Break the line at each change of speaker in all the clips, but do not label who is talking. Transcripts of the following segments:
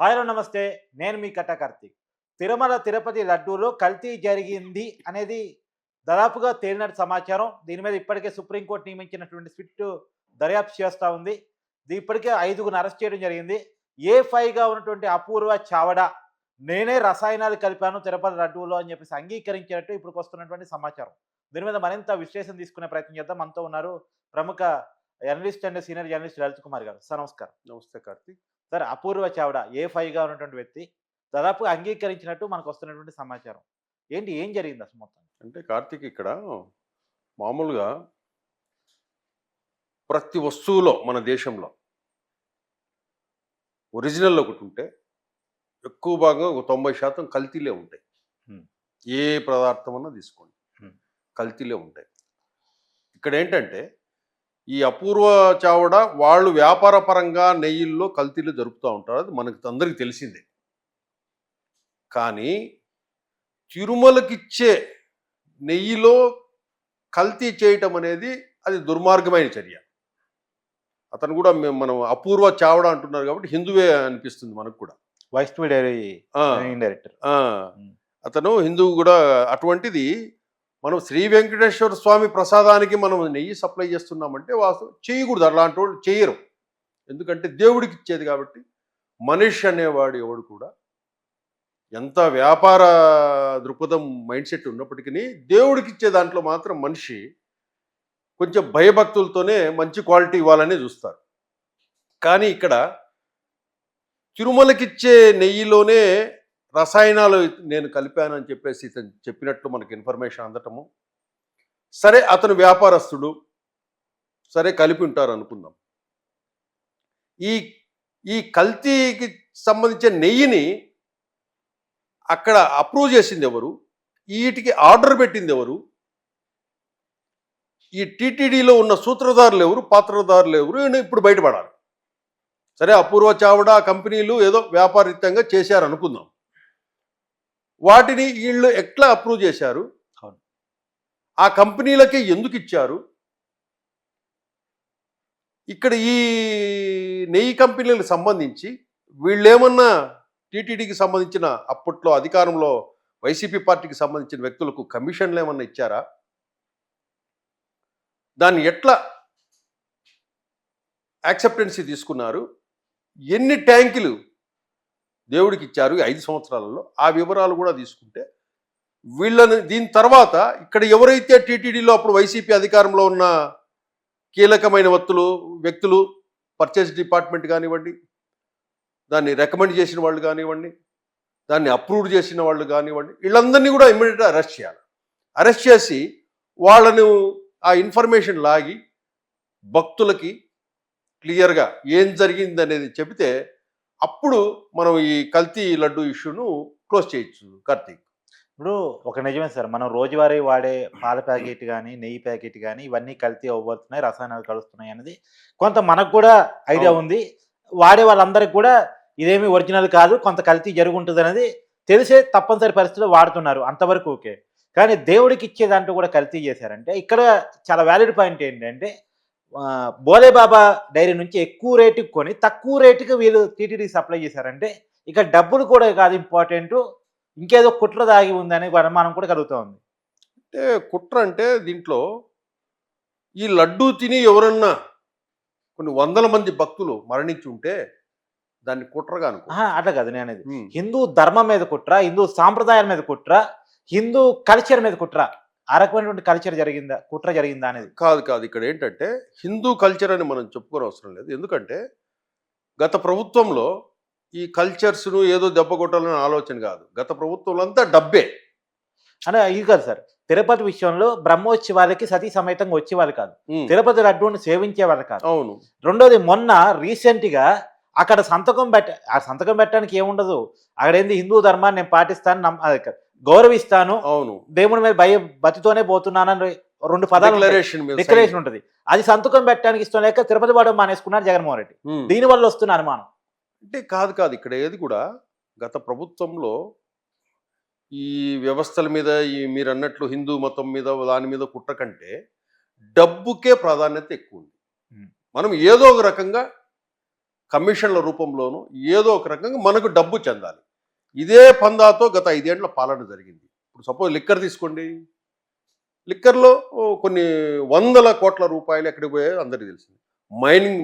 Hi hello నమస్తే. నేను మీ కట్ట కార్తీక్. తిరుమల తిరుపతి లడ్డూలో కల్తీ జరిగింది అనేది దాదాపుగా తేలినట్టు సమాచారం. దీని మీద ఇప్పటికే సుప్రీంకోర్టు నియమించినటువంటి స్విఫ్ట్ దర్యాప్తు చేస్తా ఉంది. ఇప్పటికే 5గురిని అరెస్ట్ చేయడం జరిగింది. ఏ5గా ఉన్నటువంటి అపూర్వ చావడ నేనే రసాయనాలు కలిపాను తిరుపతి లడ్డూలో అని చెప్పేసి అంగీకరించినట్టు ఇప్పుడు వస్తున్నటువంటి సమాచారం. దీని మీద మరింత విశ్లేషణ తీసుకునే ప్రయత్నం చేద్దాం. మనతో ఉన్నారు ప్రముఖ journalist and senior journalist Lalit Kumar గారు. సార్ నమస్కారం.
నమస్తే కార్తీక్.
సార్ అపూర్వ చావ్డా ఏ5గా ఉన్నటువంటి వ్యక్తి దాదాపుగా అంగీకరించినట్టు మనకు వస్తున్నటువంటి సమాచారం. ఏం జరిగింది అసలు మొత్తం?
అంటే కార్తీక్ ఇక్కడ మామూలుగా ప్రతి వస్తువులో మన దేశంలో ఒరిజినల్ ఒకటి ఉంటే ఎక్కువ భాగం ఒక 90% కల్తీలే ఉంటాయి.
హ్మ్.
ఏ పదార్థం అన్నా తీసుకోండి,
హ్మ్.
కల్తీలే ఉంటాయి. ఇక్కడ ఏంటంటే ఈ అపూర్వ చావడ వాళ్ళు వ్యాపార పరంగా నెయ్యిల్లో కల్తీలు జరుపుతూ ఉంటారు. అది మనకు అందరికీ తెలిసిందే. కానీ తిరుమలకిచ్చే నెయ్యిలో కల్తీ చేయటం అనేది అది దుర్మార్గమైన చర్య. అతను కూడా మనం అపూర్వ చావడ అంటున్నారు కాబట్టి హిందువే అనిపిస్తుంది మనకు కూడా.
Vaishnavi dairy director.
అతను హిందువు కూడా. అటువంటిది మనం శ్రీ వెంకటేశ్వర స్వామి ప్రసాదానికి మనం నెయ్యి సప్లై చేస్తున్నామంటే వాస్తవం చేయకూడదు. అలాంటి వాళ్ళు చేయరు. ఎందుకంటే దేవుడికి ఇచ్చేది కాబట్టి. మనిషి అనేవాడు ఎవడు కూడా ఎంత వ్యాపార దృక్పథం మైండ్ సెట్ ఉన్నప్పటికీ దేవుడికి ఇచ్చే దాంట్లో మాత్రం మనిషి కొంచెం భయభక్తులతోనే మంచి క్వాలిటీ ఇవ్వాలని చూస్తారు. కానీ ఇక్కడ తిరుమలకిచ్చే నెయ్యిలోనే రసాయనాలు నేను కలిపానని చెప్పేసి ఇతను చెప్పినట్లు మనకు ఇన్ఫర్మేషన్ అందటము. సరే, అతను వ్యాపారస్తుడు, సరే కలిపి ఉంటారు అనుకుందాం. ఈ ఈ కల్తీకి సంబంధించిన నెయ్యిని అక్కడ అప్రూవ్ చేసింది ఎవరు? వీటికి ఆర్డర్ పెట్టింది ఎవరు? ఈ టీటీడీలో ఉన్న సూత్రధారులు ఎవరు, పాత్రధారులు ఎవరు? ఇప్పుడు బయటపడాలి. సరే, అపూర్వ చావడ కంపెనీలు ఏదో వ్యాపారయుతంగా చేశారు అనుకుందాం. వాటిని వీళ్ళు ఎట్లా అప్రూవ్ చేశారు? ఆ కంపెనీలకే ఎందుకు ఇచ్చారు? ఇక్కడ ఈ నెయ్యి కంపెనీలకు సంబంధించి వీళ్ళేమన్నా టీటీడీకి సంబంధించిన అప్పట్లో అధికారంలో వైసీపీ పార్టీకి సంబంధించిన వ్యక్తులకు కమిషన్లు ఏమన్నా ఇచ్చారా? దాన్ని ఎట్లా యాక్సెప్టెన్సీ తీసుకున్నారు? ఎన్ని ట్యాంకులు దేవుడికి ఇచ్చారు 5 సంవత్సరాలలో? ఆ వివరాలు కూడా తీసుకుంటే వీళ్ళని దీని తర్వాత ఇక్కడ ఎవరైతే టీటీడీలో అప్పుడు వైసీపీ అధికారంలో ఉన్న కీలకమైన వ్యక్తులు పర్చేస్ డిపార్ట్మెంట్ కానివ్వండి, దాన్ని రికమెండ్ చేసిన వాళ్ళు కానివ్వండి, దాన్ని అప్రూవ్ చేసిన వాళ్ళు కానివ్వండి, వీళ్ళందరినీ కూడా ఇమ్మీడియట్గా అరెస్ట్ చేయాలి. అరెస్ట్ చేసి వాళ్ళను ఆ ఇన్ఫర్మేషన్ లాగి భక్తులకి క్లియర్గా ఏం జరిగింది అనేది చెబితే అప్పుడు మనం ఈ కల్తీ లడ్డు ఇష్యూను క్లోజ్ చేయొచ్చు కార్తీక్.
ఇప్పుడు ఒక నిజమే సార్, మనం రోజువారీ వాడే పాల ప్యాకెట్ కానీ నెయ్యి ప్యాకెట్ కానీ ఇవన్నీ కల్తీ అవ్వబోతున్నాయి, రసాయనాలు కలుస్తున్నాయి అనేది కొంత మనకు కూడా ఐడియా ఉంది. వాడే వాళ్ళందరికీ కూడా ఇదేమి ఒరిజినల్ కాదు, కొంత కల్తీ జరుగుంటుంది అనేది తెలిసే తప్పనిసరి పరిస్థితుల్లో వాడుతున్నారు. అంతవరకు ఓకే. కానీ దేవుడికి ఇచ్చే దాంట్లో కూడా కల్తీ చేశారంటే ఇక్కడ చాలా వ్యాలిడ్ పాయింట్ ఏంటంటే బోలేబాబా డైరీ నుంచి ఎక్కువ రేటుకి కొని తక్కువ రేటుకి వీళ్ళు టీటీడీ సప్లై చేశారంటే ఇక డబ్బులు కూడా కాదు ఇంపార్టెంట్, ఇంకేదో కుట్ర దాగి ఉందని అనుమానం కూడా కలుగుతూ ఉంది.
అంటే కుట్ర అంటే దీంట్లో ఈ లడ్డూ తిని ఎవరన్నా కొన్ని వందల మంది భక్తులు మరణించి ఉంటే దాన్ని కుట్రగా అనుకో.
అట్లా కాదు నేను అనేది. హిందూ ధర్మం మీద కుట్ర, హిందూ సాంప్రదాయాల మీద కుట్ర, హిందూ కల్చర్ మీద కుట్ర, ఆ రకమైనటువంటి కల్చర్ జరిగిందా, కుట్ర జరిగిందా అనేది
కాదు. ఇక్కడ ఏంటంటే హిందూ కల్చర్ అని మనం చెప్పుకోని అవసరం లేదు. ఎందుకంటే గత ప్రభుత్వంలో ఈ కల్చర్స్ను ఏదో దెబ్బ కొట్టాలని ఆలోచన కాదు. గత ప్రభుత్వంలో అంతా డబ్బే
అంటే ఇది కాదు సార్. తిరుపతి విషయంలో బ్రహ్మోత్సవాలకి సతీ సమేతంగా వచ్చేవాళ్ళు కాదు, తిరుపతి లడ్డూని సేవించేవాళ్ళు కాదు.
అవును.
రెండోది మొన్న రీసెంట్గా అక్కడ సంతకం పెట్టడానికి ఏముండదు. అక్కడ ఏంది హిందూ ధర్మాన్ని నేను పాటిస్తాను, గౌరవిస్తాను,
అవును,
దేవుడి మీద భక్తితోనే పోతున్నానని 2 పదాలు డిక్లరేషన్ ఉంటుంది. అది సంతకం పెట్టడానికి ఇష్టం లేక తిరుపతి వాడు మానేసుకున్నారు జగన్మోహన్ రెడ్డి. దీనివల్ల వస్తున్న అనుమానం
అంటే కాదు. ఇక్కడ ఏది కూడా గత ప్రభుత్వంలో ఈ వ్యవస్థల మీద మీరు అన్నట్లు హిందూ మతం మీద దాని మీద కుట్ర కంటే డబ్బుకే ప్రాధాన్యత ఎక్కువ ఉంది. మనం ఏదో ఒక రకంగా కమిషన్ల రూపంలోనూ ఏదో ఒక రకంగా మనకు డబ్బు చెందాలి. ఇదే పందాతో గత 5 ఏళ్ల పాలన జరిగింది. ఇప్పుడు సపోజ్ లిక్కర్ తీసుకోండి. లిక్కర్‌లో కొన్ని వందల కోట్ల రూపాయలు ఎక్కడికి పోయాయో అందరికీ తెలిసింది.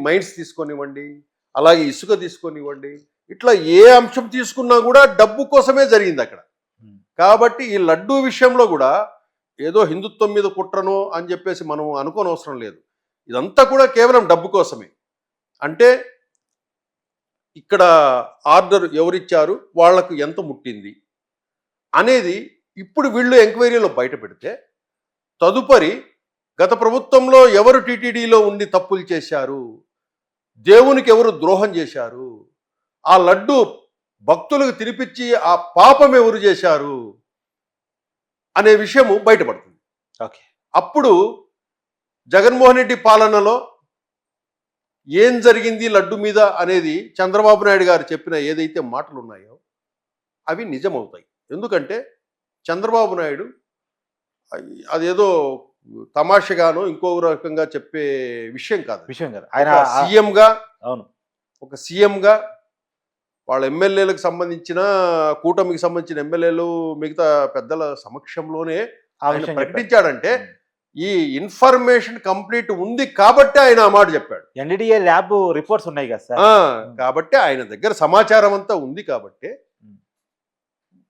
మైన్స్ తీసుకొనివ్వండి, అలాగే ఇసుక తీసుకొనివ్వండి. ఇట్లా ఏ అంశం తీసుకున్నా కూడా డబ్బు కోసమే జరిగిందక్కడ. కాబట్టి ఈ లడ్డూ విషయంలో కూడా ఏదో హిందుత్వం మీద కుట్రనో అని చెప్పేసి మనం అనుకోనవసరం లేదు. ఇదంతా కూడా కేవలం డబ్బు కోసమే. అంటే ఇక్కడ ఆర్డర్ ఎవరిచ్చారు, వాళ్లకు ఎంత ముట్టింది అనేది ఇప్పుడు వీళ్ళు ఎంక్వైరీలో బయట పెడితే, తదుపరి గత ప్రభుత్వంలో ఎవరు టీటీడీలో ఉండి తప్పులు చేశారు, దేవునికి ఎవరు ద్రోహం చేశారు, ఆ లడ్డు భక్తులకు తినిపించి ఆ పాపం ఎవరు చేశారు అనే విషయము బయటపడుతుంది.
ఓకే.
అప్పుడు జగన్మోహన్ రెడ్డి పాలనలో ఏం జరిగింది లడ్డు మీద అనేది చంద్రబాబు నాయుడు గారు చెప్పిన ఏదైతే మాటలు ఉన్నాయో అవి నిజమవుతాయి. ఎందుకంటే చంద్రబాబు నాయుడు అదేదో తమాషగానో ఇంకో రకంగా చెప్పే విషయం కాదు. ఆయన సీఎంగా,
అవును,
ఒక సీఎంగా వాళ్ళ ఎమ్మెల్యేలకు సంబంధించిన కూటమికి సంబంధించిన ఎమ్మెల్యేలు మిగతా పెద్దల సమక్షంలోనే ఆయన ప్రకటించాడంటే ఈ ఇన్ఫర్మేషన్ కంప్లీట్ ఉంది కాబట్టి ఆయన ఆ మాట చెప్పాడు.
ఎన్డీఏ ల్యాబ్ రిపోర్ట్స్ ఉన్నాయి కదా సార్,
కాబట్టి ఆయన దగ్గర సమాచారం అంతా ఉంది కాబట్టి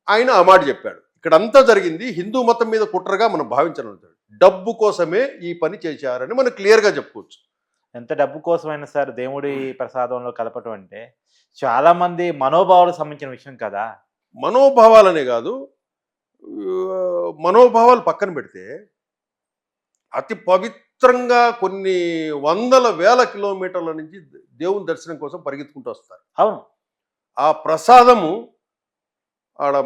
ఆయన ఆ మాట చెప్పాడు. ఇక్కడంతా జరిగింది హిందూ మతం మీద కుట్రగా మనం భావించడం. డబ్బు కోసమే ఈ పని చేశారని మనం క్లియర్గా చెప్పుకోవచ్చు.
ఎంత డబ్బు కోసమైనా సార్ దేవుడి ప్రసాదంలో కలపటం అంటే చాలా మంది మనోభావాలకు సంబంధించిన విషయం కదా.
మనోభావాలనే కాదు, మనోభావాలు పక్కన పెడితే అతి పవిత్రంగా కొన్ని వందల వేల కిలోమీటర్ల నుంచి దేవుని దర్శనం కోసం పరిగెత్తుకుంటూ వస్తారు.
అవును.
ఆ ప్రసాదము ఆడ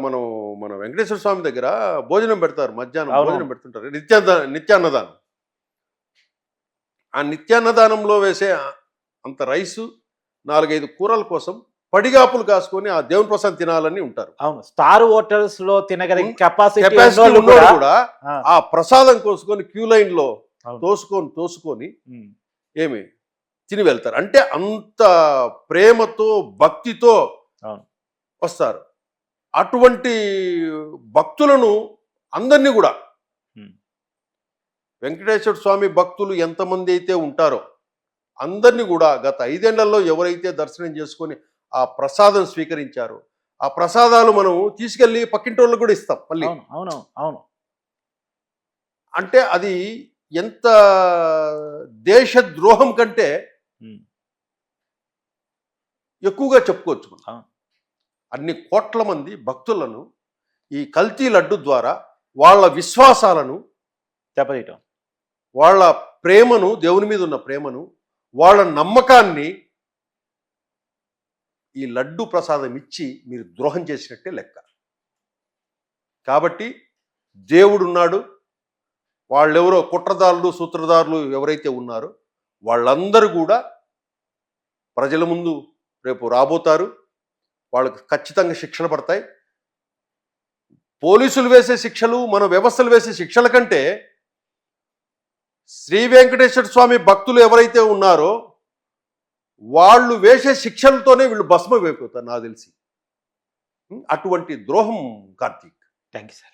మన వెంకటేశ్వర స్వామి దగ్గర భోజనం పెడతారు, మధ్యాహ్నం భోజనం పెడుతుంటారు, నిత్యాన్నదానం. ఆ నిత్యాన్నదానంలో వేసే అంత రైసు 4-5 కూరల కోసం పడిగాపులు కాసుకొని ఆ దేవుని ప్రసాదం తినాలని ఉంటారు.
అవును, స్టార్ హోటల్స్ లో తినగలిగే
కెపాసిటీ కూడా ఆ ప్రసాదం కోసుకొని క్యూ లైన్ లో తోసుకొని ఏమి తిని వెళ్తారు. అంటే అంత ప్రేమతో భక్తితో వస్తారు. అటువంటి భక్తులను అందరినీ కూడా, వెంకటేశ్వర స్వామి భక్తులు ఎంతమంది అయితే ఉంటారో అందరినీ కూడా గత 5 ఏళ్లలో ఎవరైతే దర్శనం చేసుకొని ఆ ప్రసాదం స్వీకరించారో ఆ ప్రసాదాలు మనం తీసుకెళ్ళి పక్కింటోళ్ళకు కూడా ఇస్తాం మళ్ళీ.
అవును అవును.
అంటే అది ఎంత దేశద్రోహం కంటే ఎక్కువగా చెప్పుకోవచ్చు. అన్ని కోట్ల మంది భక్తులను ఈ కల్తీ లడ్డు ద్వారా వాళ్ళ విశ్వాసాలను
దెబ్బతీయటం,
వాళ్ళ ప్రేమను, దేవుని మీద ఉన్న ప్రేమను, వాళ్ళ నమ్మకాన్ని ఈ లడ్డు ప్రసాదం ఇచ్చి మీరు ద్రోహం చేసినట్టే లెక్క. కాబట్టి దేవుడున్నాడు, వాళ్ళెవరో కుట్రదారులు సూత్రధారులు ఎవరైతే ఉన్నారో వాళ్ళందరూ కూడా ప్రజల ముందు రేపు రాబోతారు. వాళ్ళకి ఖచ్చితంగా శిక్షలు పడతాయి. పోలీసులు వేసే శిక్షలు, మన వ్యవస్థలు వేసే శిక్షల కంటే శ్రీ వెంకటేశ్వర స్వామి భక్తులు ఎవరైతే ఉన్నారో వాళ్ళు వేసే శిక్షలతోనే వీళ్ళు భస్మమైపోతారు నాకు తెలిసి. అటువంటి ద్రోహం కార్తీక్.
Thank you sir.